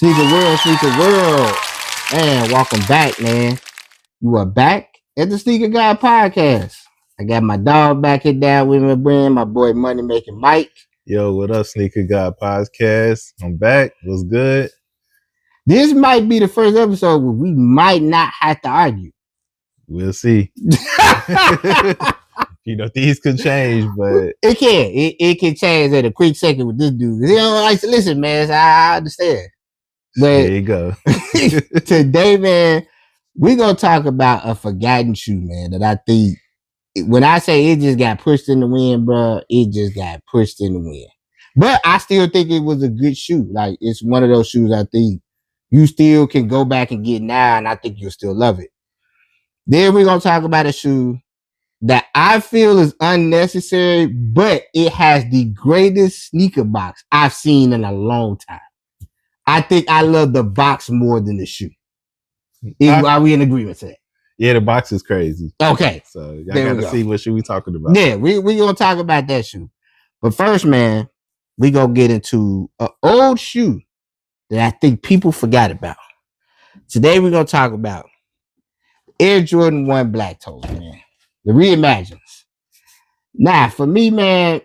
Sneaker world. And welcome back, man. You are back at the Sneaker Guy Podcast. I got my dog back here down with my brand, my boy Money Making Mike. Yo, what up, Sneaker God Podcast? I'm back. What's good? This might be the first episode where we might not have to argue. We'll see. Things could change, but it can. It can change at a quick second with this dude. You know, like, listen, man, so I understand. But there you go. Today, man, we're gonna talk about a forgotten shoe, man, that I think when I say it just got pushed in the wind, bro, it just got pushed in the wind. But I still think it was a good shoe. Like, it's one of those shoes I think you still can go back and get now, and I think you'll still love it. Then we're gonna talk about a shoe that I feel is unnecessary, but it has the greatest sneaker box I've seen in a long time. I think I love the box more than the shoe. Are we in agreement to that? Yeah, the box is crazy. Okay. So y'all gotta see what shoe we talking about. Yeah, we gonna talk about that shoe. But first, man, we gonna get into an old shoe that I think people forgot about. Today we're gonna talk about Air Jordan 1 Black Toes, man. The Reimagines. Now, for me, man,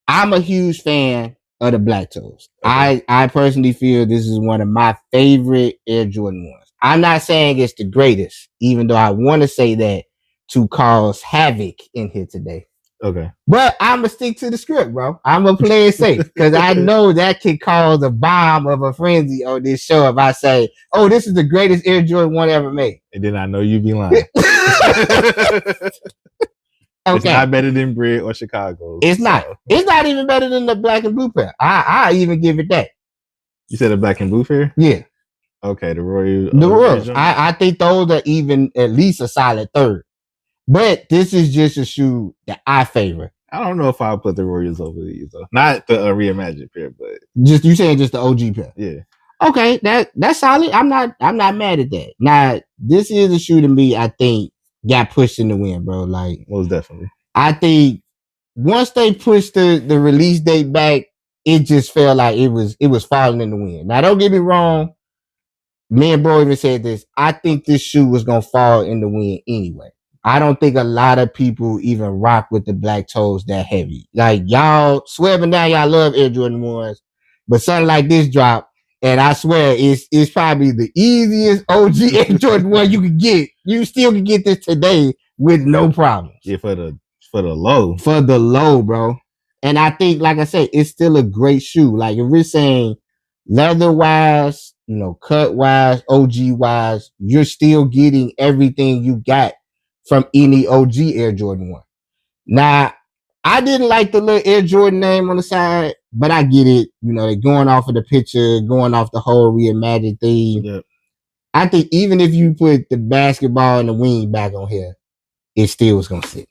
I'm a huge fan of the Black Toes. Okay. I personally feel this is one of my favorite Air Jordan 1s. I'm not saying it's the greatest, even though I want to say that to cause havoc in here today. Okay. But I'm going to stick to the script, bro. I'm going to play it safe because I know that can cause a bomb of a frenzy on this show if I say, oh, this is the greatest Air Jordan 1 ever made. And then I know you be lying. Okay. It's not better than Brit or Chicago. It's not. It's not even better than the black and blue pair. I even give it that. You said the black and blue pair? Yeah. Okay, the Royal. The Royals. I think those are even at least a solid third. But this is just a shoe that I favor. I don't know if I'll put the Royals over these though. Not the reimagined pair, but just you saying just the OG pair. Yeah. Okay, that's solid. I'm not mad at that. Now, this is a shoe to me, I think, got pushed in the wind, bro. Like, most definitely. I think once they pushed the release date back, it just felt like it was falling in the wind. Now, don't get me wrong. Me and bro even said this. I think this shoe was gonna fall in the wind anyway. I don't think a lot of people even rock with the black toes that heavy. Like, y'all swear, but now y'all love Air Jordan 1s, but something like this drop. And I swear, it's probably the easiest OG Air Jordan 1 you could get. You still can get this today with no problems. Yeah, for the low. For the low, bro. And I think, like I said, it's still a great shoe. Like, if we're saying leather-wise, cut-wise, OG-wise, you're still getting everything you got from any OG Air Jordan 1. Now, I didn't like the little Air Jordan name on the side, but I get it. They're going off of the picture, going off the whole reimagined theme. Yep. I think even if you put the basketball and the wing back on here, it still was going to sit.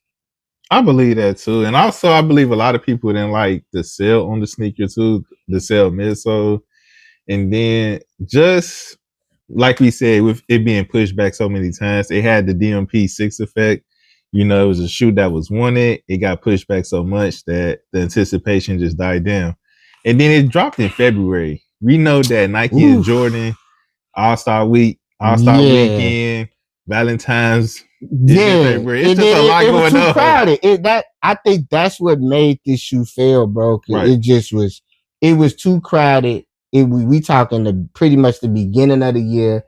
I believe that too. And also, I believe a lot of people didn't like the sale on the sneaker too, the sale midsole. And then just like we said, with it being pushed back so many times, it had the DMP6 effect. It was a shoe that was wanted. It got pushed back so much that the anticipation just died down. And then it dropped in February. We know that Nike and Jordan, All-Star Week, All-Star Weekend, Valentine's. February. It's just a lot going on. Crowded. I think that's what made this shoe fail, bro. Right. It was too crowded. We talking pretty much the beginning of the year.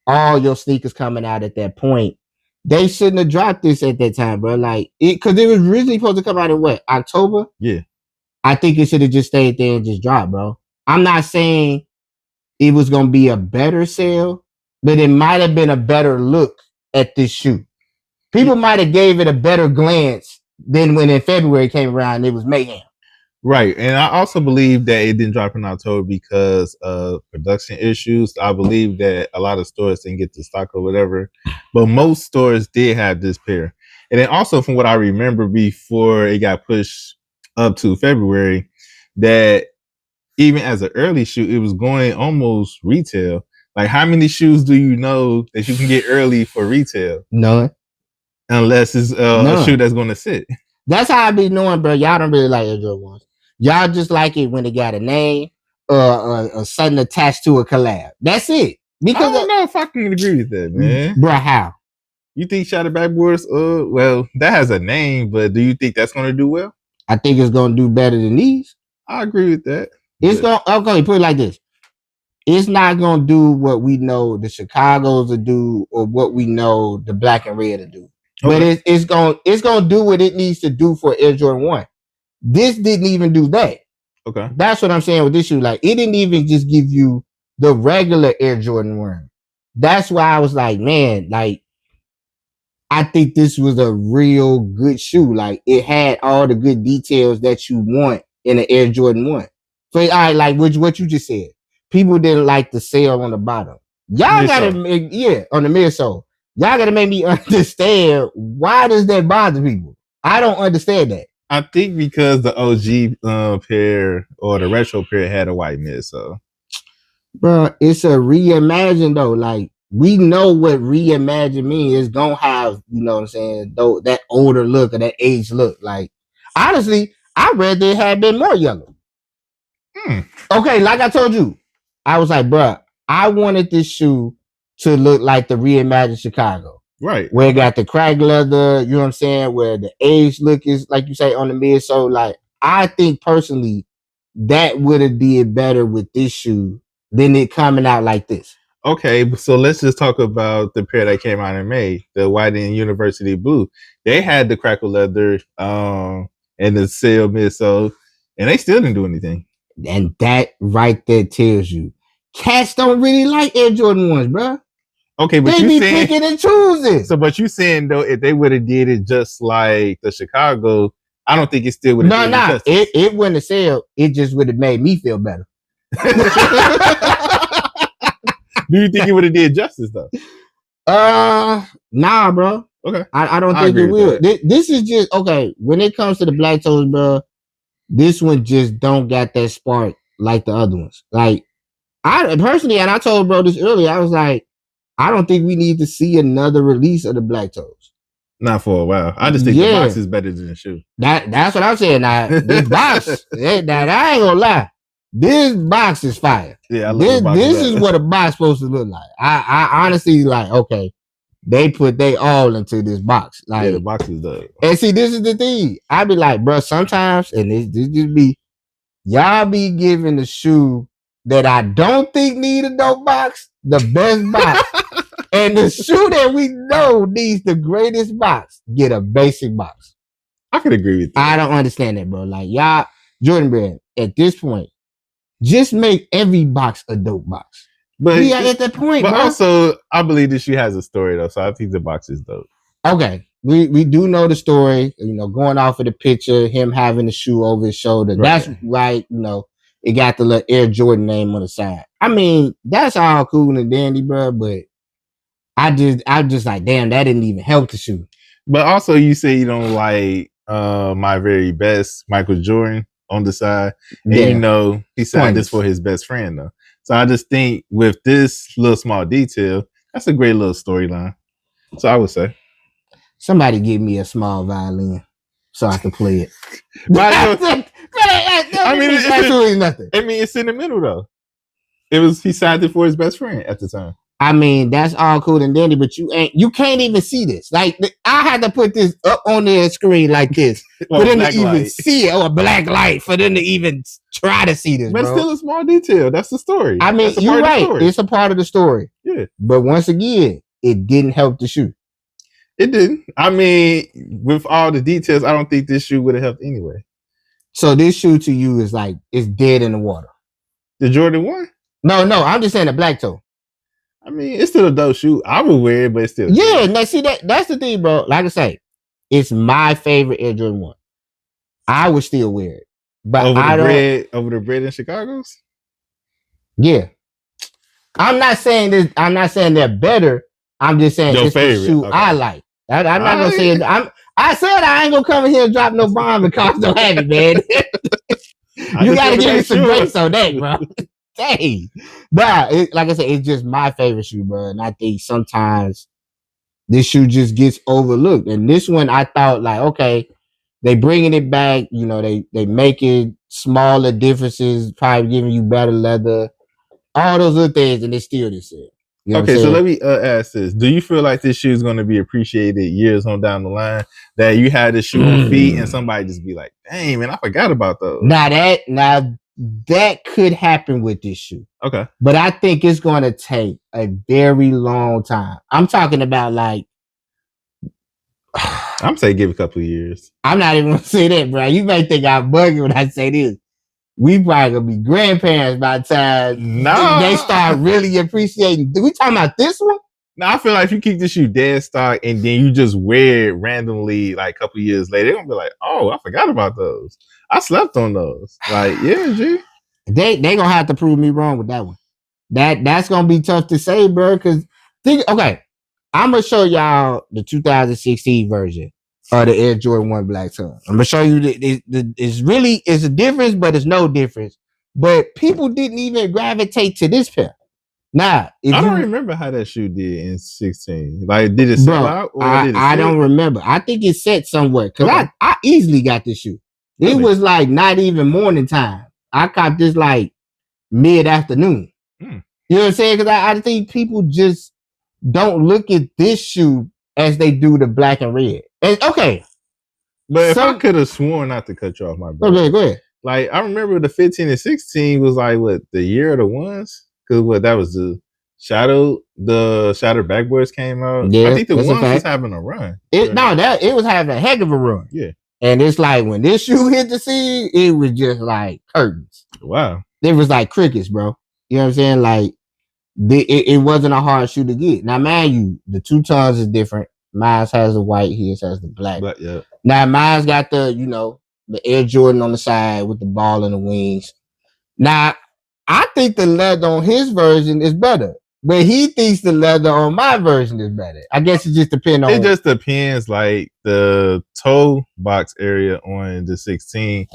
All your sneakers coming out at that point. They shouldn't have dropped this at that time, bro. Like, because it was originally supposed to come out in what, October? Yeah. I think it should have just stayed there and just dropped, bro. I'm not saying it was gonna be a better sale, but it might have been a better look at this shoe. People might have gave it a better glance than when in February came around, it was mayhem. Right. And I also believe that it didn't drop in October because of production issues. I believe that a lot of stores didn't get the stock or whatever, but most stores did have this pair. And then also from what I remember before it got pushed up to February, that even as an early shoe, it was going almost retail. Like, how many shoes do you know that you can get early for retail? None. Unless it's a shoe that's going to sit. That's how I be knowing, bro. Y'all don't really like Air Jordan 1s. Y'all just like it when it got a name, something attached to a collab. That's it. Because I don't know if I can agree with that, man. Bruh, how? You think Shot It Backboards? Well, that has a name, but do you think that's gonna do well? I think it's gonna do better than these. I agree with that. It's gonna okay. Put it like this: it's not gonna do what we know the Chicago's will do, or what we know the Black and Red will do. Okay. But it's gonna do what it needs to do for Air Jordan 1. This didn't even do that. Okay. That's what I'm saying with this shoe. Like, it didn't even just give you the regular Air Jordan 1. That's why I was like, man, like, I think this was a real good shoe. Like, it had all the good details that you want in an Air Jordan 1. So, all right, like what you just said. People didn't like the sale on the bottom. Y'all gotta make, on the midsole. Y'all gotta make me understand, why does that bother people? I don't understand that. I think because the OG pair or the retro pair had a white midsole. Bro, it's a reimagine though. Like, we know what reimagine means. It's gonna have, you know what I'm saying, though, that older look or that age look. Like, honestly, I read it had been more yellow. Okay, like I told you, I was like, bro, I wanted this shoe to look like the reimagined Chicago. Right. Where it got the crack leather, you know what I'm saying? Where the age look is, like you say, on the midsole. Like, I think personally that would have did better with this shoe than it coming out like this. Okay, so let's just talk about the pair that came out in May, the white and university blue. They had the crackle leather and the sail midsole, and they still didn't do anything. And that right there tells you, cats don't really like Air Jordan 1s, bro. Okay, but they be picking and choosing. So, but you saying though, if they would have did it just like the Chicago, I don't think it still would have. No, it wouldn't have said. It just would have made me feel better. Do you think it would have did justice though? Nah, bro. Okay, I don't think it will. This is just okay. When it comes to the black toes, bro, this one just don't got that spark like the other ones. Like, I personally, and I told bro this earlier, I was like, I don't think we need to see another release of the black toes. Not for a while. I just think the box is better than the shoe. That's what I'm saying. Now, this box, now I ain't gonna lie. This box is fire. Yeah, I love this is what a box supposed to look like. I honestly like, okay, they put they all into this box. Like, yeah, the box is dope. And see, this is the thing. I be like, bro, sometimes, and this just be, y'all be giving the shoe that I don't think need a dope box the best box. And the shoe that we know needs the greatest box get a basic box. I could agree with that. I don't understand that, bro. Like, y'all, Jordan Brand, at this point, just make every box a dope box. But we are at that point, but bro. Also, I believe this shoe has a story though, so I think the box is dope. Okay, we do know the story. You know, going off of the picture, him having the shoe over his shoulder. Right. That's right. You know, it got the little Air Jordan name on the side. I mean, that's all cool and dandy, bro. But I just like, damn, that didn't even help the shoe. But also, you say you don't like My Very Best, Michael Jordan on the side, and you know he signed this for his best friend though. So I just think with this little small detail, that's a great little storyline. So I would say, somebody give me a small violin so I can play it. I mean, it's absolutely nothing. I mean, it's sentimental though. He signed it for his best friend at the time. I mean, that's all cool and dandy, but you can't even see this. Like, I had to put this up on the screen like this for them to even see it, or a black light for them to even try to see this. But it's still a small detail. That's the story. I mean, you're right. It's a part of the story. Yeah. But once again, it didn't help the shoe. It didn't. I mean, with all the details, I don't think this shoe would have helped anyway. So this shoe to you is like, it's dead in the water. The Jordan 1? No, I'm just saying the black toe. I mean, it's still a dope shoe. I would wear it, but it's still now see, that's the thing, bro. Like I say, it's my favorite Air Jordan 1. I would still wear it. But over the bread in Chicago's? Yeah. I'm not saying they're better. I'm just saying it's the shoe I like. I'm not gonna say it. I said I ain't gonna come in here and drop no bomb because don't have it, man. You gotta give me some grace on that, bro. Dang. But like I said, it's just my favorite shoe, bro. And I think sometimes this shoe just gets overlooked. And this one, I thought like, okay, they bringing it back. You know, they make it smaller differences, probably giving you better leather, all those other things, and it's still the same. You know Okay, what I'm so let saying? me ask this: do you feel like this shoe is going to be appreciated years on down the line? That you had the shoe on feet, and somebody just be like, "Dang, man, I forgot about those." Now that could happen with this shoe. Okay, But I think it's going to take a very long time. I'm talking about like I'm saying give it a couple of years. I'm not even gonna say that, bro. You may think I'm bugging when I say this. We probably gonna be grandparents by the time they No, start really appreciating. We talking about this one? no, I feel like if you keep this shoe dead stock and then you just wear it randomly, like a couple of years later, they're gonna be like, "Oh, I forgot about those. I slept on those." Like, yeah, G. They gonna have to prove me wrong with that one. That's gonna be tough to say, bro. Because okay, I'm gonna show y'all the 2016 version of the Air Jordan 1 Black Sun. I'm gonna show you it's a difference, but it's no difference. But people didn't even gravitate to this pair. Now, if I don't you remember how that shoe did in 16. Like, did it sell bro, out or did it I sit? don't remember. I think it's set somewhere because Okay. I easily got this shoe. It Really? was like not even morning time. I copped this like mid afternoon. Mm. You know what I'm saying? Because I think people just don't look at this shoe as they do the black and red. And okay, But if I could have sworn, not to cut you off, my brother. okay, go ahead. Like, I remember the 15 and 16 was like what, the year of the ones? Because what, that was the Shattered Backboards came out. Yeah, I think the that's a ones was fact. having a run. It was having a heck of a run. Yeah. And it's like when this shoe hit the scene, it was just like curtains. Wow. It was like crickets, bro. You know what I'm saying? Like it wasn't a hard shoe to get. Now, mind you, the two tones is different. Mine has the white, his has the black. But yeah. Now mine's got the Air Jordan on the side with the ball and the wings. Now, I think the leather on his version is better, but he thinks the leather on my version is better. I guess it just depends on. It just depends. Like the toe box area on the 16,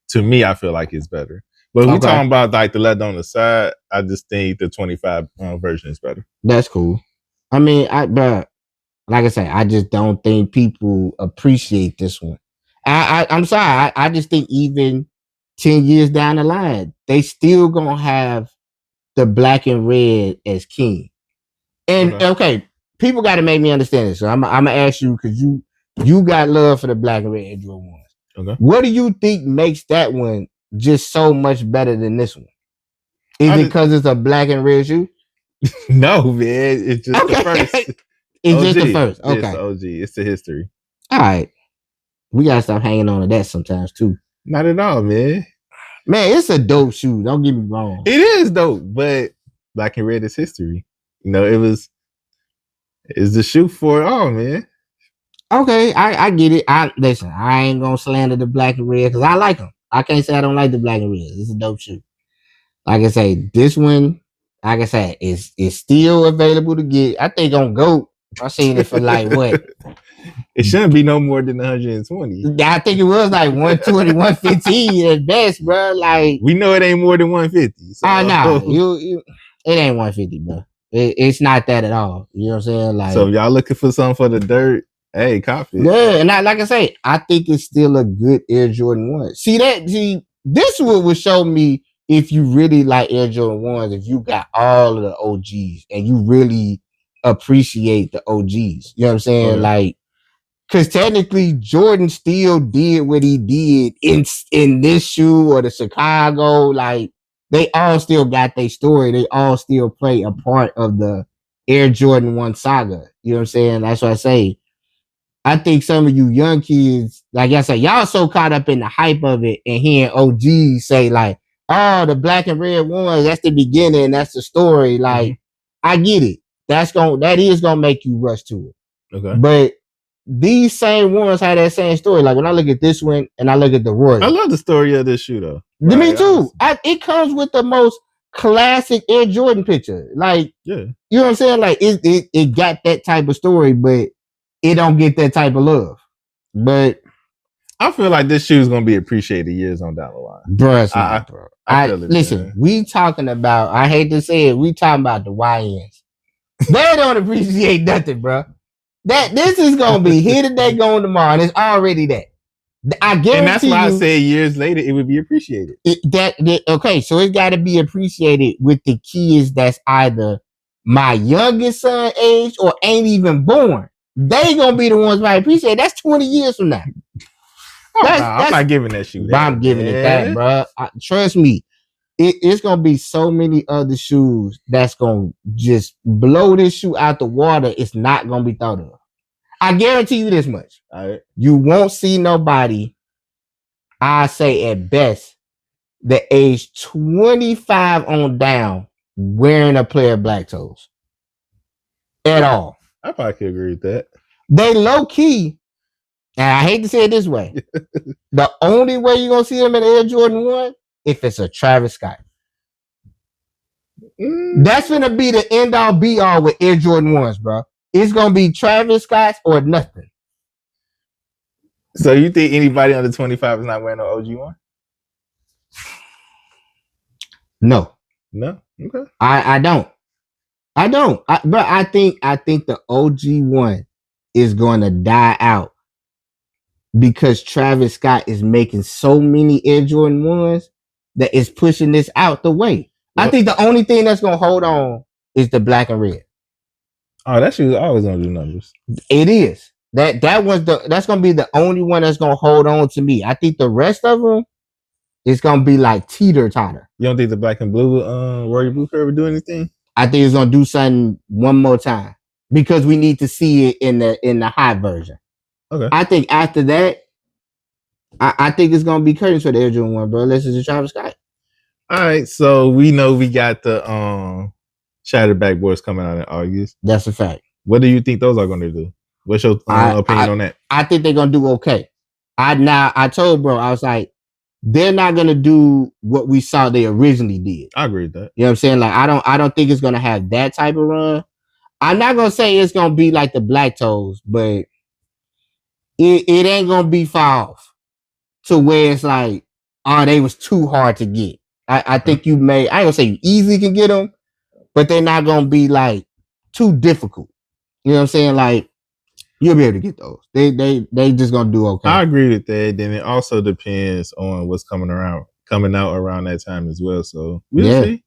to me, I feel like it's better. But if we're talking about like the leather on the side, I just think the 25 version is better. That's cool. I mean, but like I say, I just don't think people appreciate this one. I'm sorry. I just think even 10 years down the line, they still gonna have the black and red as king. And okay, people got to make me understand this. So I'm gonna ask you because you got love for the black and red Air Jordan ones. Okay. What do you think makes that one just so much better than this one? Is it because it's a black and red shoe? No, man. It's just the first. It's OG. Just the first. Okay. It's the OG. It's the history. All right. We gotta stop hanging on to that sometimes too. Not at all, man. Man, it's a dope shoe. Don't get me wrong. It is dope, but black and red is history. You know, it's the shoe for it all, man. Okay, I get it. Listen, I ain't gonna slander the black and red because I like them. I can't say I don't like the black and red. It's a dope shoe. Like I say, this one, like I said, is still available to get. I think on GOAT, I seen it for like what? It shouldn't be no more than 120. I think it was like 120, 115 at best, bro. Like we know it ain't more than 150. So. Nah, it ain't 150, bro. It's not that at all. You know what I'm saying? Like, so if y'all looking for something for the dirt, hey, copy. Yeah, and like I say, I think it's still a good Air Jordan 1. This would show me if you really like Air Jordan 1s, if you got all of the OGs and you really appreciate the OGs. You know what I'm saying? Okay. Like, because technically Jordan still did what he did in this shoe or the Chicago. Like, they all still got their story. They all still play a part of the Air Jordan 1 saga. You know what I'm saying? That's what I say. I think some of you young kids, like I said, y'all so caught up in the hype of it and hearing OGs say like, oh, the black and red ones, that's the beginning, that's the story. Like, I get it. That is gonna make you rush to it. Okay. But these same ones have that same story. Like when I look at this one and I look at the Royal. I love the story of this shoe though. Me too. It comes with the most classic Air Jordan picture. Like, yeah. You know what I'm saying? Like it got that type of story, but it don't get that type of love. But I feel like this shoe is gonna be appreciated years on down the line. Bro, it's not, bro. I feel it, listen, man. We talking about, I hate to say it, we talking about the YNs. They don't appreciate nothing, bro. This is gonna be here today, going tomorrow, and it's already that. I And that's guarantee why I you say years later it would be appreciated. okay, so it got to be appreciated with the kids that's either my youngest son age or ain't even born. They gonna be the ones that appreciate it. That's 20 years from now. Oh no, I'm not giving that shoe that. I'm giving it that, bro. Trust me, it's gonna be so many other shoes that's gonna just blow this shoe out the water. It's not gonna be thought of. I guarantee you this much. All right. You won't see nobody, I say at best, the age 25 on down wearing a pair of black toes at all. I probably could agree with that. They low key, and I hate to say it this way, the only way you're gonna see them in Air Jordan 1 if it's a Travis Scott. That's gonna be the end all be all with Air Jordan 1s, bro. It's gonna be Travis Scott's or nothing. So you think anybody under 25 is not wearing an OG one? No. No. Okay. I don't. But I think the OG one is gonna die out because Travis Scott is making so many Air Jordan 1s that it's pushing this out the way. What? I think the only thing that's gonna hold on is the black and red. Oh, that shoe's always gonna do numbers. It is. That's gonna be the only one that's gonna hold on to me. I think the rest of them is gonna be like teeter totter. You don't think the black and blue Rory Blue Curve would do anything? I think it's gonna do something one more time because we need to see it in the high version. Okay. I think after that, I think it's gonna be curtains for the Air Jordan 1, bro. Unless it's a Travis Scott. All right, so we know we got the Shattered Backboards coming out in August. That's a fact. What do you think those are gonna do? What's your opinion on that? I think they're gonna do okay. I told bro, I was like, they're not gonna do what we saw they originally did. I agree with that. You know what I'm saying? Like, I don't think it's gonna have that type of run. I'm not gonna say it's gonna be like the Black Toes, but it ain't gonna be far off to where it's like, oh, they was too hard to get. I think you may, I ain't gonna say you easily can get them, but they're not gonna be like too difficult. You know what I'm saying? Like, you'll be able to get those. They just gonna do okay. I agree with that. Then it also depends on what's coming out around that time as well. So we'll see.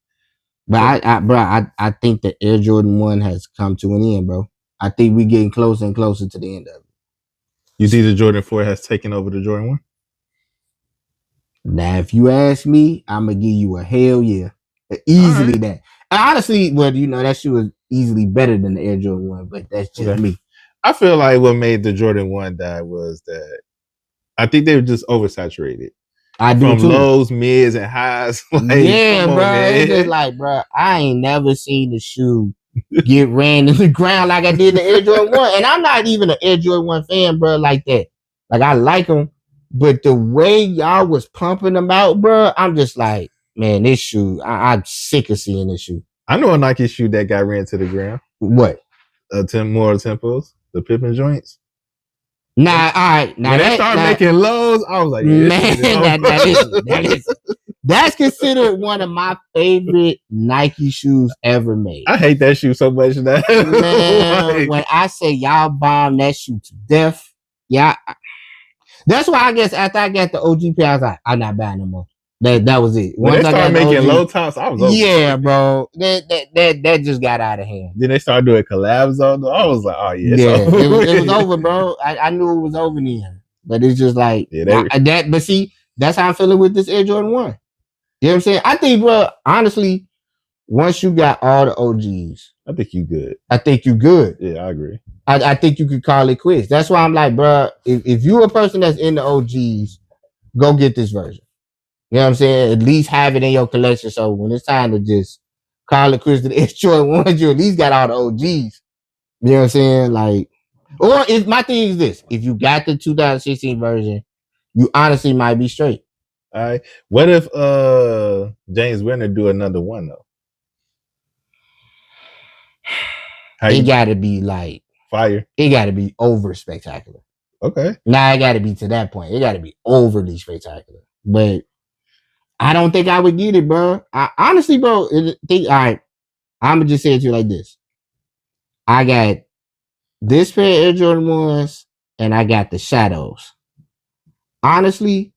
But I think the Air Jordan 1 has come to an end, bro. I think we're getting closer and closer to the end of it. You see the Jordan 4 has taken over the Jordan 1? Now, if you ask me, I'm gonna give you a hell yeah. Easily right. That. Honestly, well, that shoe was easily better than the Air Jordan 1, but that's just me. I feel like what made the Jordan 1 die was that I think they were just oversaturated. I do from too. Lows, mids, and highs. Like, yeah, bro. It's just like, bro, I ain't never seen the shoe get ran in the ground like I did the Air Jordan 1. And I'm not even an Air Jordan 1 fan, bro, like that. Like, I like them, but the way y'all was pumping them out, bro, I'm just like, man, this shoe, I'm sick of seeing this shoe. I know a Nike shoe that got ran to the ground. What? More tempos, the Pippin joints. Nah, all right. Now when they started making lows, I was like, yeah, man, that's considered one of my favorite Nike shoes ever made. I hate that shoe so much now. Man, when I say y'all bomb that shoe to death, yeah. That's why I guess after I got the OG pair, I was like, I'm not buying no more. That was it. When they started making low tops, I was over. Yeah, bro. That just got out of hand. Then they started doing collabs on them. I was like, oh yeah, it was over, bro. I knew it was over then. But it's just like but see, that's how I'm feeling with this Air Jordan 1. You know what I'm saying? I think, bro, honestly, once you got all the OGs, I think you good. Yeah, I agree. I think you could call it quits. That's why I'm like, bro, if you're a person that's in the OGs, go get this version. You know what I'm saying? At least have it in your collection. So when it's time to just call it quits to the Air Jordan 1, you at least got all the OGs. You know what I'm saying? Like, or if my thing is this, if you got the 2016 version, you honestly might be straight. All right. What if James Winner do another one though? It gotta be like fire. It gotta be over spectacular. Okay. Now it gotta be to that point. It gotta be overly spectacular. But I don't think I would get it, bro. Honestly, bro, all right, I'm gonna just say it to you like this. I got this pair of Air Jordan 1s and I got the Shadows. Honestly,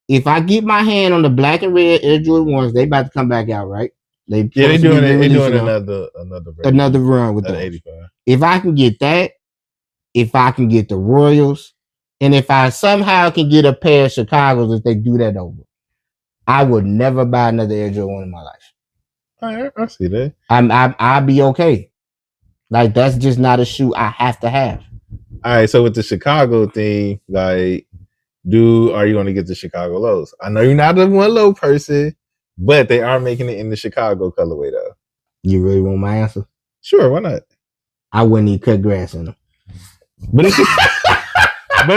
if I get my hand on the black and red Air Jordan ones, they about to come back out, right? They doing it. They doing another another run with those. 85. If I can get that, if I can get the Royals, and if I somehow can get a pair of Chicago's, if they do that over, I would never buy another Air Jordan 1 in my life. I see that. I'll be okay. Like, that's just not a shoe I have to have. All right, so with the Chicago thing, like, are you going to get the Chicago lows? I know you're not a one low person, but they are making it in the Chicago colorway, though. You really want my answer? Sure, why not? I wouldn't even cut grass in them. But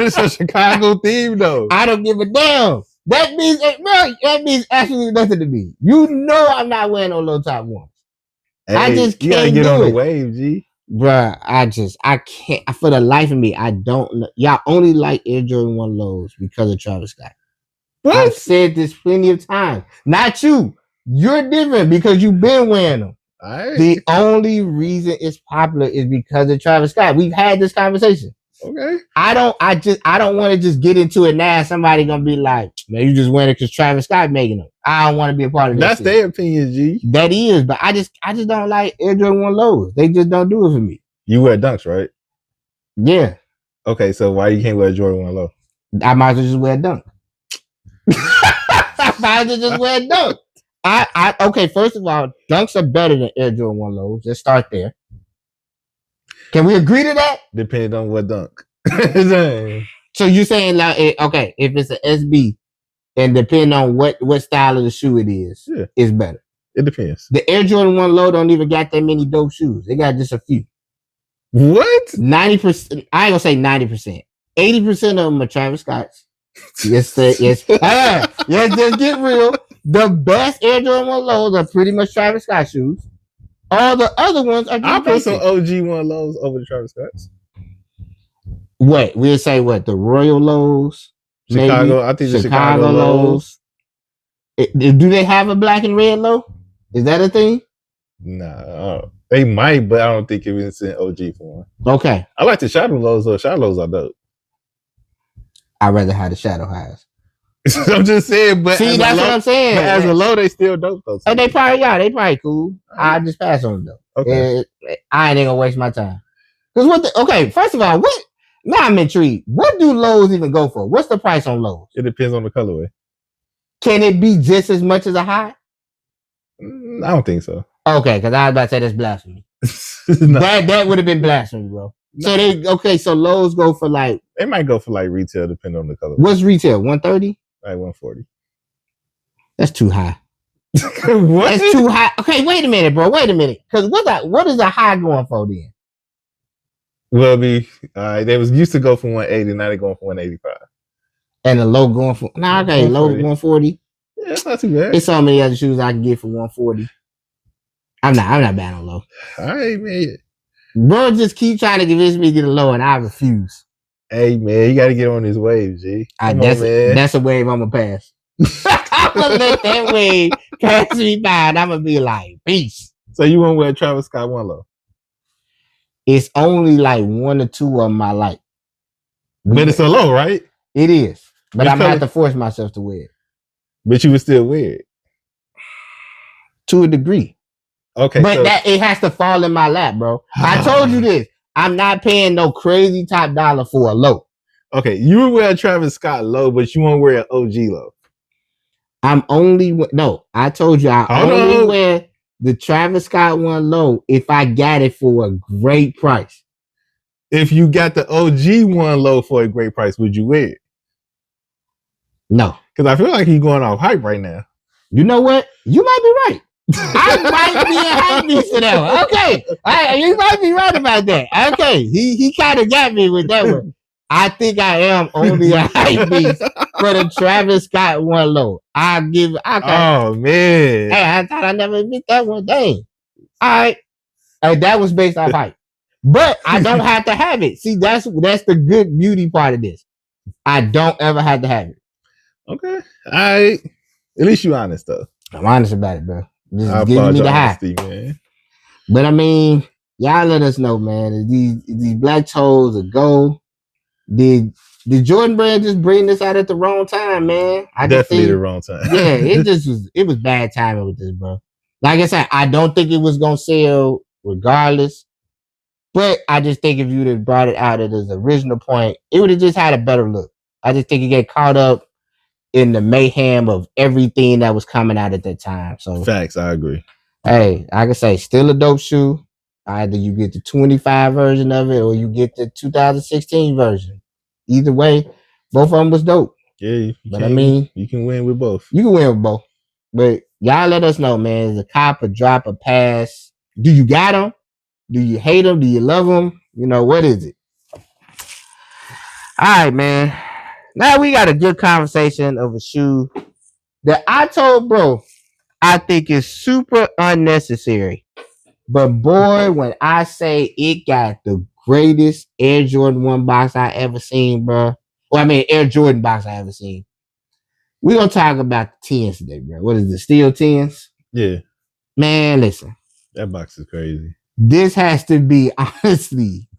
it's a Chicago theme, though. I don't give a damn. That means absolutely nothing to me. You know I'm not wearing no low top ones. Hey, I just can't. You gotta get on the wave, G. Bruh, I can't. For the life of me, I don't. Y'all only like Air Jordan 1 lows because of Travis Scott. What? I've said this plenty of times. Not you. You're different because you've been wearing them. Right. The only reason it's popular is because of Travis Scott. We've had this conversation. Okay. I don't want to just get into it now. Somebody gonna be like, man, you just wearing it because Travis Scott making them. I don't want to be a part of that. That's their opinion, G. That is, but I just don't like Air Jordan 1 lows. They just don't do it for me. You wear dunks, right? Yeah. Okay, so why you can't wear Jordan 1 low? I might as well just wear a dunk. I might as well just wear a dunk. Okay, first of all, dunks are better than Air Jordan 1 lows. Let's start there. Can we agree to that? Depending on what dunk. So you're saying like, okay, if it's an SB, and depending on what style of the shoe it is, yeah, it's better. It depends. The Air Jordan 1 low don't even got that many dope shoes. They got just a few. What? 90%. I ain't gonna say 90%. 80% of them are Travis Scott's. Yes, yes. Yes, just get real. The best Air Jordan 1 lows are pretty much Travis Scott shoes. All the other ones are just I put some OG 1 lows over the Travis Scott's. What? We'll say what? The Royal lows? Chicago. Maybe? I think the Chicago lows. Do they have a black and red low? Is that a thing? Nah. They might, but I don't think it was in OG form. Okay. I like the shadow lows, though. Shadow lows are dope. I'd rather have the shadow highs. I'm just saying, but see, that's what I'm saying. But as a low, they still dope though. Oh, they probably cool. I'll just pass on them though. Okay. I ain't gonna waste my time. Cause okay, first of all, now I'm intrigued. What do lows even go for? What's the price on lows? It depends on the colorway. Can it be just as much as a high? I don't think so. Okay, because I was about to say that's blasphemy. No. That would have been blasphemy, bro. No. So lows go for like, they might go for like retail depending on the color. What's retail? 130? Like 140. That's too high. What? That's too high. Okay, wait a minute, bro. Wait a minute. Because what is a high going for then? Well, they was used to go for 180, now they're going for 185. And the low going for low 140. Yeah, that's not too bad. There's so many other shoes I can get for 140. I'm not bad on low. All right, man. Bro, just keep trying to convince me to get a low, and I refuse. Hey, man, you got to get on this wave, G. That's a wave I'm going to pass. I'm going to let that wave pass me by, and I'm going to be like, peace. So you won't wear Travis Scott 1 low? It's only like 1 or 2 of them I like. But it's a low, right? It is. But I'm going to have to force myself to wear it. But you would still wear it? To a degree. Okay. But it has to fall in my lap, bro. I told you this. I'm not paying no crazy top dollar for a low. Okay, you would wear a Travis Scott low, but you won't wear an OG low. I told you I only wear the Travis Scott 1 low if I got it for a great price. If you got the OG 1 low for a great price, would you wear it? No. Because I feel like he's going off hype right now. You know what? You might be right. I might be a hype beast for that one. Okay. You might be right about that. Okay. He kind of got me with that one. I think I am only a hype beast for the Travis Scott 1 low. Oh, man. Hey, I thought I never admit that one. Dang. All right. Hey, that was based off hype. But I don't have to have it. See, that's the good beauty part of this. I don't ever have to have it. Okay. All right. At least you honest, though. I'm honest about it, bro. Just give me the high. Man. But I mean, y'all let us know, man. These black toes are gold. Did the Jordan brand just bring this out at the wrong time, man. I just Definitely the think, wrong time. yeah, it was bad timing with this, bro. Like I said, I don't think it was gonna sell regardless. But I just think if you'd have brought it out at its original point, it would have just had a better look. I just think it get caught up in the mayhem of everything that was coming out at that time. So facts, I agree. Hey, I can say still a dope shoe. Either you get the 25 version of it or you get the 2016 version. Either way, both of them was dope. Yeah, but I mean, you can win with both. You can win with both. But y'all let us know, man. Is a cop, a drop, a pass? Do you got them? Do you hate them? Do you love them? You know, what is it? All right, man. Now we got a good conversation of a shoe that I told bro I think is super unnecessary. But boy, when I say it got the greatest Air Jordan 1 box I ever seen, bro. Well, I mean, Air Jordan box I ever seen. We're going to talk about the 10s today, bro. What is the steel 10s? Yeah. Man, listen. That box is crazy. This has to be, honestly,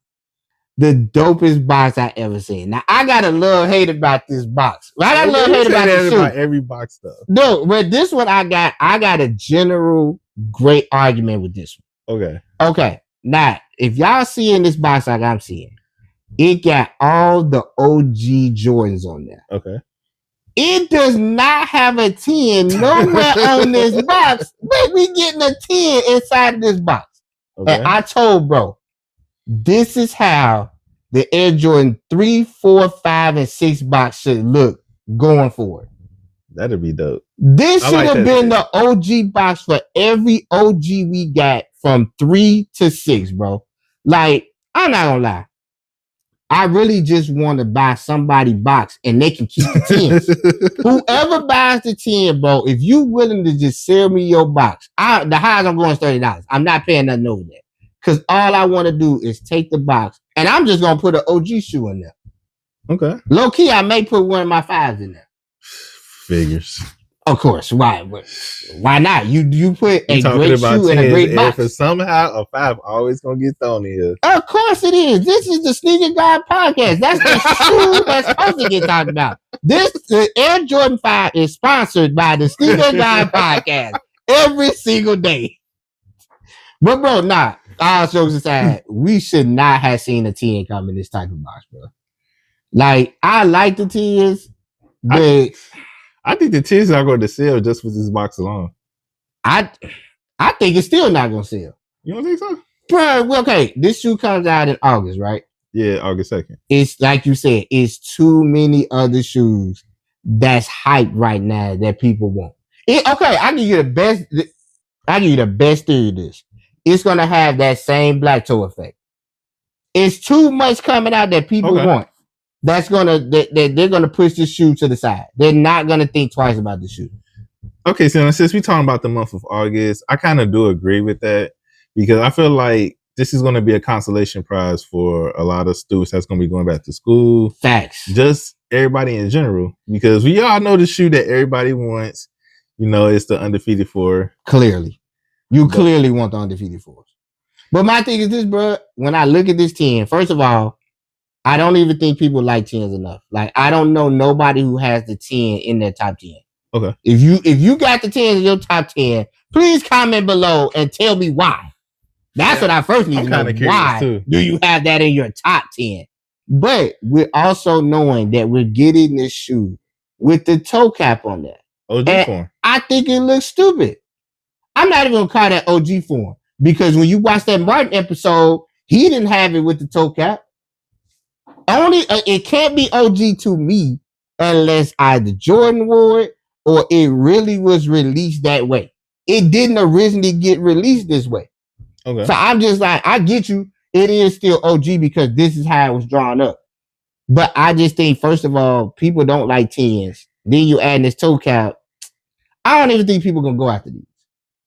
the dopest box I ever seen. Now, I got a little hate about this box. I got a little hate about this shoe. Every box stuff. No, but this one I got a general great argument with this one. Okay. Now, if y'all seeing this box like I'm seeing, it got all the OG Jordans on there. Okay. It does not have a 10 nowhere on this box, but we getting a 10 inside of this box. Okay. And I told bro, this is how the Air Jordan 3, 4, 5, and 6 box should look going forward. That'd be dope. This should have been the OG box for every OG we got from 3 to 6, bro. Like, I'm not gonna lie. I really just want to buy somebody box and they can keep the 10s. Whoever buys the 10, bro, if you willing to just sell me your box, the highest I'm going is $30. I'm not paying nothing over that. Because all I want to do is take the box and I'm just going to put an OG shoe in there. Okay. Low key, I may put one of my 5s in there. Figures. Of course. Why not? You put a great shoe in a great box. If somehow a 5 always gonna get thrown in here. Of course it is. This is the Sneaker Guy podcast. That's the shoe that's supposed to get talked about. The Air Jordan 5 is sponsored by the Sneaker Guy podcast every single day. But bro, all jokes aside, we should not have seen a 10 come in this type of box, bro. Like, I like the 10s, but I think the 10s are going to sell just with this box alone. I think it's still not going to sell. You don't think so? Bro, okay, this shoe comes out in August, right? Yeah, August 2nd. It's like you said, it's too many other shoes that's hype right now that people want. I give you the best theory of this. It's going to have that same black toe effect. It's too much coming out that people want. They're gonna push this shoe to the side. They're not gonna think twice about the shoe. Okay, so since we're talking about the month of August, I kind of do agree with that because I feel like this is going to be a consolation prize for a lot of students that's going to be going back to school. Facts. Just everybody in general, because we all know the shoe that everybody wants. You know, it's the undefeated 4. Clearly, clearly want the undefeated 4s. But my thing is this, bro. When I look at this 10, first of all, I don't even think people like 10s enough. Like, I don't know nobody who has the 10 in their top 10. Okay. If you got the 10 in your top 10, please comment below and tell me why. That's what I first need to know. Why do you have that in your top 10? But we're also knowing that we're getting this shoe with the toe cap on there. OG form. I think it looks stupid. I'm not even going to call that OG form because when you watch that Martin episode, he didn't have it with the toe cap. It can't be OG to me unless either Jordan wore it or it really was released that way. It didn't originally get released this way. Okay. So I'm just like, I get you. It is still OG because this is how it was drawn up. But I just think, first of all, people don't like 10s. Then you add this toe cap. I don't even think people are going to go after these.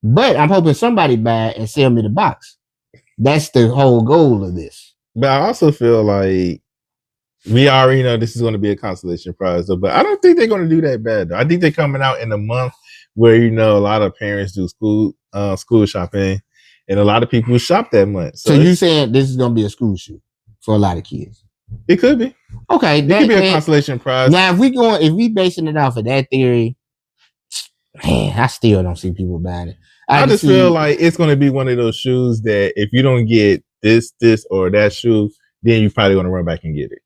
But I'm hoping somebody buy it and sell me the box. That's the whole goal of this. But I also feel like we already know this is going to be a consolation prize, though, but I don't think they're going to do that bad, though. I think they're coming out in a month where, a lot of parents do school shopping and a lot of people shop that month. So you saying this is going to be a school shoe for a lot of kids? It could be. Okay, It could be a consolation prize. Now, if we basing it off of that theory, man, I still don't see people buying it. I just feel like it's going to be one of those shoes that if you don't get this, or that shoe, then you're probably going to run back and get it.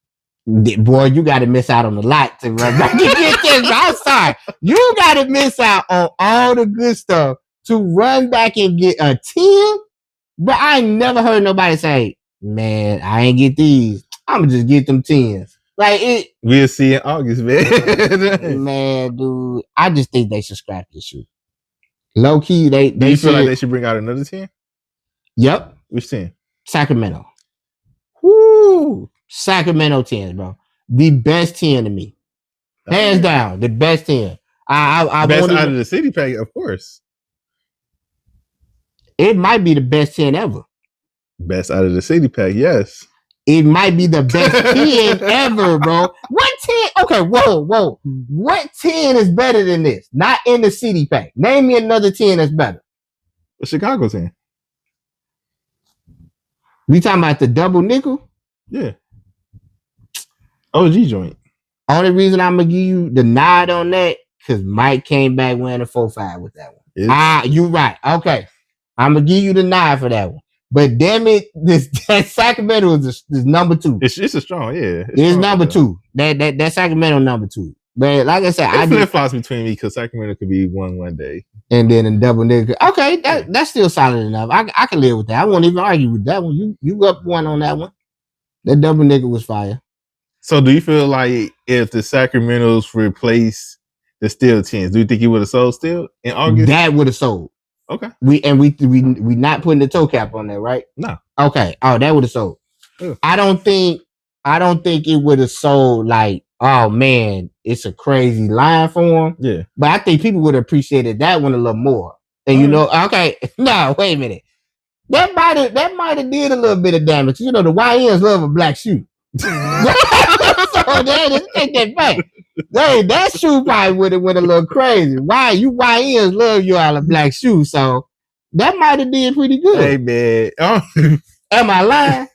Boy, you got to miss out on a lot to run back and get this. I'm sorry. You got to miss out on all the good stuff to run back and get a 10. But I never heard nobody say, man, I ain't get these. I'm going to just get them 10s. Like it. We'll see in August, man. Man, dude, I just think they should scrap this shoe. Low key, they Do you feel like they should bring out another 10? Yep. Which 10? Sacramento. Woo! Sacramento 10, bro. The best 10 to me. Hands down, the best 10. I best out of the city pack, of course. It might be the best 10 ever. Best out of the city pack, yes. It might be the best 10 ever, bro. What 10? Okay, whoa. What 10 is better than this? Not in the city pack. Name me another 10 that's better. The Chicago 10. We talking about the double nickel? Yeah. OG joint. Only reason I'm gonna give you the nod on that, because Mike came back wearing a 4.5 with that one. You right. Okay. I'm gonna give you the nod for that one. But damn it, that Sacramento is number 2. It's a strong, yeah. It's number 2. That Sacramento number 2. But like I said, I flip flops between me because Sacramento could be one day, and then a double nickel. Okay, that's still solid enough. I can live with that. I won't even argue with that one. You up one on that one. That double nickel was fire. So do you feel like if the Sacramentos replace the steel 10s, do you think it would have sold still in August? That would have sold. Okay. We not putting the toe cap on there, right? No. Okay. Oh, that would have sold. Yeah. I don't think it would have sold like, oh man, it's a crazy line for him. Yeah. But I think people would have appreciated that one a little more. And okay, no, wait a minute. That might have did a little bit of damage. You know, the YNs love a black shoe. So they take that back. That shoe probably would have went a little crazy. Why you YNs love you all a black shoe? So that might have did pretty good. Hey man, am I lying?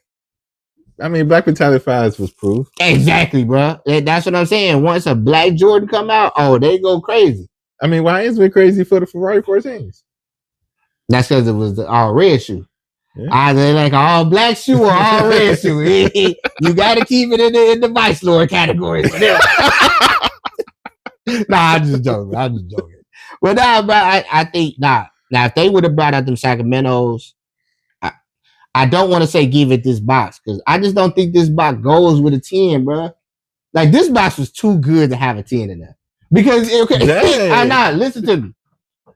I mean, Black Metallic 5s was proof. Exactly, bro. That's what I'm saying. Once a black Jordan come out, they go crazy. I mean, YNs went crazy for the Ferrari 14s. That's because it was the all red shoe. Yeah. Either like an all black shoe or all red shoe. You got to keep it in the Vice Lord category. I'm just joking. But bro, I think now if they would have brought out them Sacramentos, I don't want to say give it this box because I just don't think this box goes with a 10, bro. Like this box was too good to have a 10 in there. Because listen to me.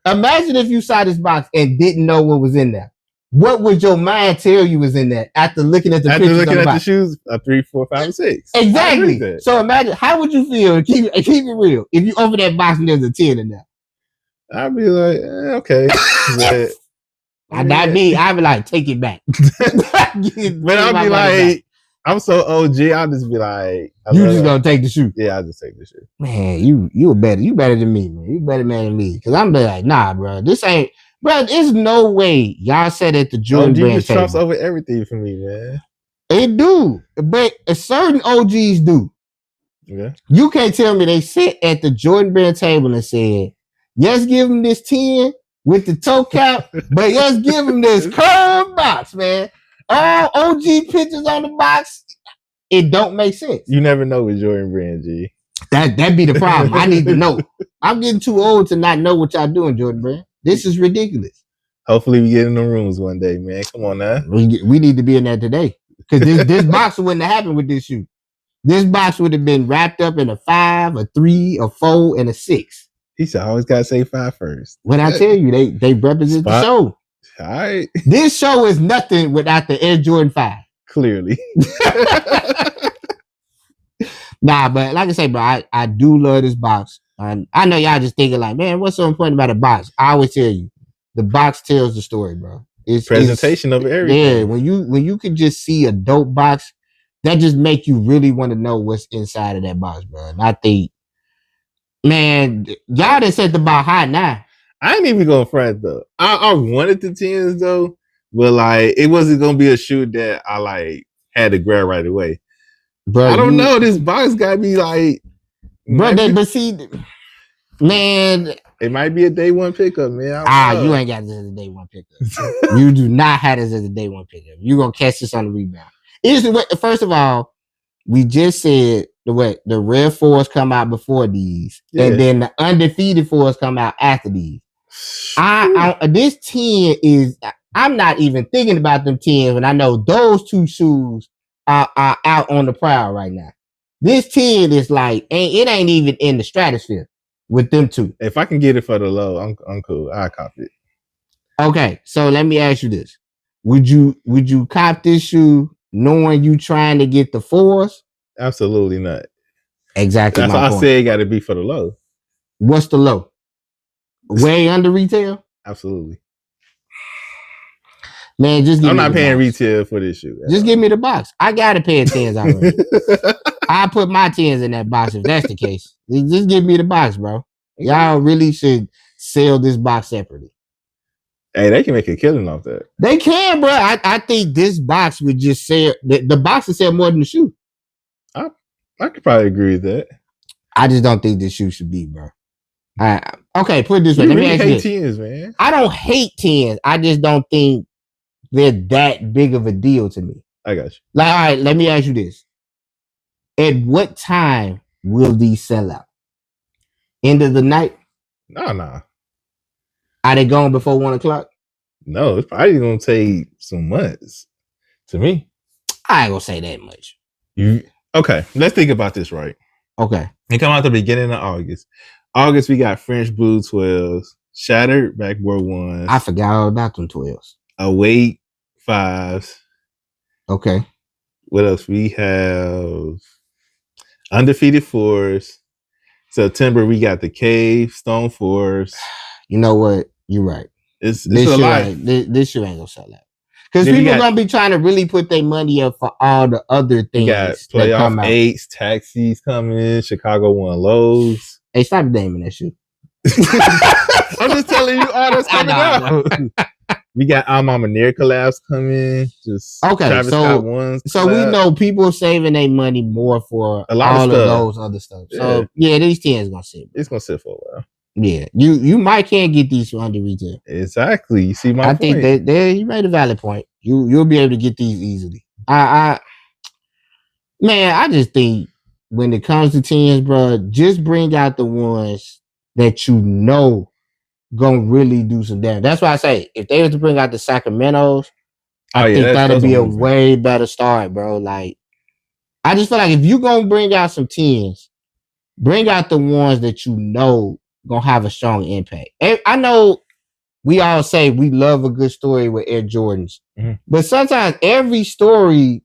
Imagine if you saw this box and didn't know what was in there. What would your mind tell you was in there after looking at the pictures looking at the shoes? 3, 4, 5, 6. Exactly. So imagine, how would you feel? Keep it real. If you open that box and there's a 10 in there, I'd be like, okay. I'd be like, take it back. But I'll be like, I'm so OG. I'll just be like, you just gonna take the shoe? Yeah, I'll just take the shoe. Man, you better. You better than me, man. You better man than me. Because I'm like, nah, bro. This ain't. Bro, there's no way y'all said at the Jordan brand just trumps over everything for me, man. It do, but certain OGs do. Yeah. You can't tell me they sit at the Jordan brand table and said, "Let's give them this 10 with the toe cap, but let's give them this curved box, man. All OG pictures on the box. It don't make sense. You never know with Jordan brand, G. That be the problem. I need to know. I'm getting too old to not know what y'all doing, Jordan brand. This is ridiculous. Hopefully we get in the rooms one day, man. Come on now. We need to be in there today. Because this box wouldn't have happened with this shoe. This box would have been wrapped up in a 5, a 3, a 4, and a 6. He said, I always got to say 5 first. When I tell you, they represent the show. All right. This show is nothing without the Air Jordan 5. Clearly. Nah, but like I say, bro, I do love this box. I know y'all just thinking like, man, what's so important about a box? I always tell you, the box tells the story, bro. It's presentation of everything. Yeah, when you can just see a dope box, that just make you really want to know what's inside of that box, bro. And I think, man, y'all done set the bar high now. I ain't even going front though. I wanted the 10s though, but like it wasn't gonna be a shoe that I like had to grab right away. bro. I don't know. This box gotta be like, bro. But see, man, it might be a day one pickup, man. You ain't got this as a day one pickup. You do not have this as a day one pickup. You gonna catch this on the rebound. First of all, we just said the red fours come out before these, and then the undefeated fours come out after these. This 10 is. I'm not even thinking about them 10s when I know those two shoes are out on the prowl right now. This 10 is like, it ain't even in the stratosphere with them two. If I can get it for the low, I'm cool. I cop it. Okay, so let me ask you this: Would you cop this shoe knowing you trying to get the fours? Absolutely not. Exactly. That's why I said it got to be for the low. What's the low? Way under retail? Absolutely. Man, just give I'm me not paying box. Retail for this shoe. Just give me the box. I got a pair of 10s already. I put my 10s in that box if that's the case. Just give me the box, bro. Y'all really should sell this box separately. Hey, they can make a killing off that. They can, bro. I think this box would just sell. The box would sell more than the shoe. I could probably agree with that. I just don't think this shoe should be, bro. Okay, put it this way. Let me ask you this. 10s, man. I don't hate 10s. I just don't think they're that big of a deal to me. I got you. Like, all right, let me ask you this. At what time will these sell out? End of the night? No. Are they gone before 1 o'clock? No, it's probably gonna take some months. To me, I ain't gonna say that much. Okay, let's think about this, right? Okay. They come out the beginning of August. August, we got French Blue 12s, Shattered Backboard 1s. I forgot all about them 12s. Awake 5s. Okay. What else? We have Undefeated 4s. September, we got the Cave Stone 4s. You know what? You're right. It's a lot. This shoe ain't gonna sell out. Because people gonna be trying to really put their money up for all the other things. You got Playoff 8s, Taxis coming, Chicago 1 Lows. Hey, stop naming that shoe. I'm just telling you all that's coming out. We got Mama Near collabs coming. Just okay, Travis Scott ones. So we know people saving their money more for a lot of those other stuff. So yeah, these 10s gonna sit. It's gonna sit for a while. Yeah, you might can't get these under retail. Exactly. You see my point. I think that you made a valid point. You'll be able to get these easily. I just think when it comes to 10s, bro, just bring out the ones that you know gonna really do some damage. That's why I say if they were to bring out the Sacramentos, I think that'd be a way better start, bro. Like, I just feel like if you gonna bring out some 10s, bring out the ones that you know gonna have a strong impact. I know we all say we love a good story with Air Jordans, but sometimes every story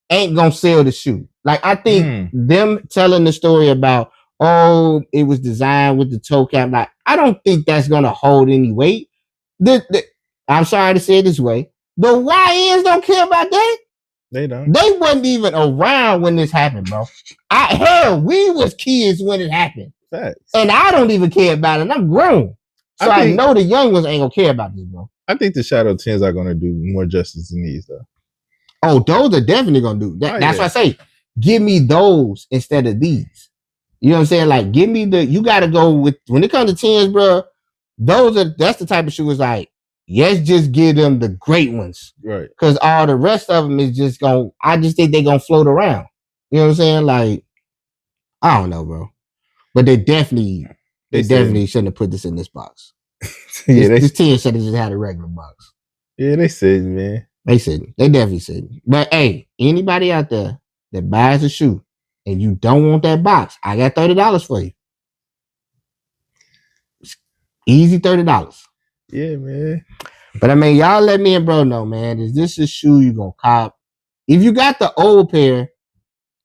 ain't gonna sell the shoe. Like, I think them telling the story about, oh, it was designed with the toe cap, like, I don't think that's gonna hold any weight. I'm sorry to say it this way, the YNs don't care about that. They don't. They wasn't even around when this happened, bro. We was kids when it happened. Facts. And I don't even care about it. And I'm grown. So I know the young ones ain't gonna care about this, bro. I think the Shadow 10s are gonna do more justice than these, though. Oh, those are definitely gonna do that. That's why I say, give me those instead of these. You know what I'm saying? Like, give me you gotta go with, when it comes to 10s, bro, that's the type of shoes like, yes, just give them the great ones. Right. Because all the rest of them is just I just think they're gonna float around. You know what I'm saying? Like, I don't know, bro. But they definitely shouldn't have put this in this box. This 10 should have just had a regular box. Yeah, they said, man. They definitely said. But hey, anybody out there that buys a shoe and you don't want that box, I got $30 for you. Easy $30. Yeah, man. But I mean, y'all let me and bro know, man. Is this a shoe you gonna cop? If you got the old pair,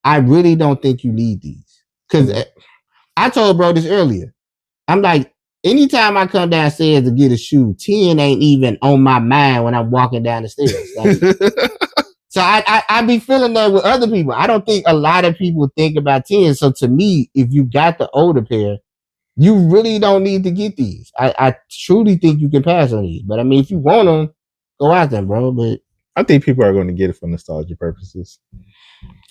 I really don't think you need these. Because I told bro this earlier. I'm like, anytime I come downstairs to get a shoe, 10 ain't even on my mind when I'm walking down the stairs. Like, so I be feeling that with other people. I don't think a lot of people think about 10. So to me, if you got the older pair, you really don't need to get these. I truly think you can pass on these. But I mean, if you want them, go out there, bro. But I think people are going to get it for nostalgia purposes.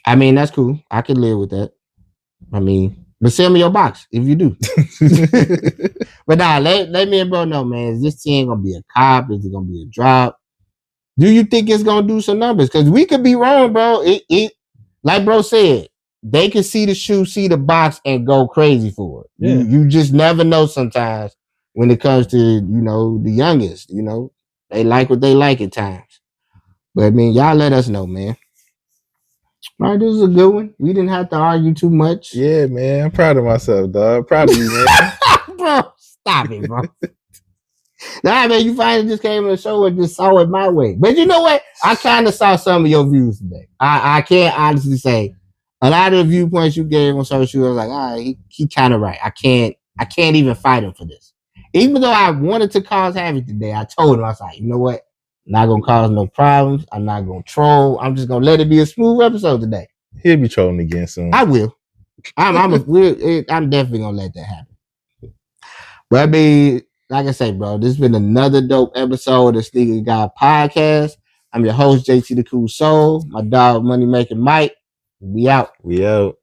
I mean, that's cool. I can live with that. I mean, but send me your box if you do. But nah, let me and bro know, man. Is this 10 gonna be a cop? Is it gonna be a drop? Do you think it's gonna do some numbers? Because we could be wrong, bro. It like bro said, they can see the shoe, see the box, and go crazy for it. Yeah. You just never know sometimes when it comes to, you know, the youngest, you know. They like what they like at times. But I mean, y'all let us know, man. All right, this is a good one. We didn't have to argue too much. Yeah, man. I'm proud of myself, dog. Proud of you, man. Bro, stop it, bro. Nah, man, you finally just came to the show and just saw it my way. But you know what? I kind of saw some of your views today. I can't honestly say a lot of the viewpoints you gave on social. I was like, all right, he kind of right. I can't even fight him for this. Even though I wanted to cause havoc today, I told him, I was like, you know what? I'm not gonna cause no problems. I'm not gonna troll. I'm just gonna let it be a smooth episode today. He'll be trolling again soon. I will. I'm definitely gonna let that happen. But I mean, like I say, bro, this has been another dope episode of the Sneaker Guy Podcast. I'm your host, JT the Cool Soul. My dog, Money Making Mike. We out. We out.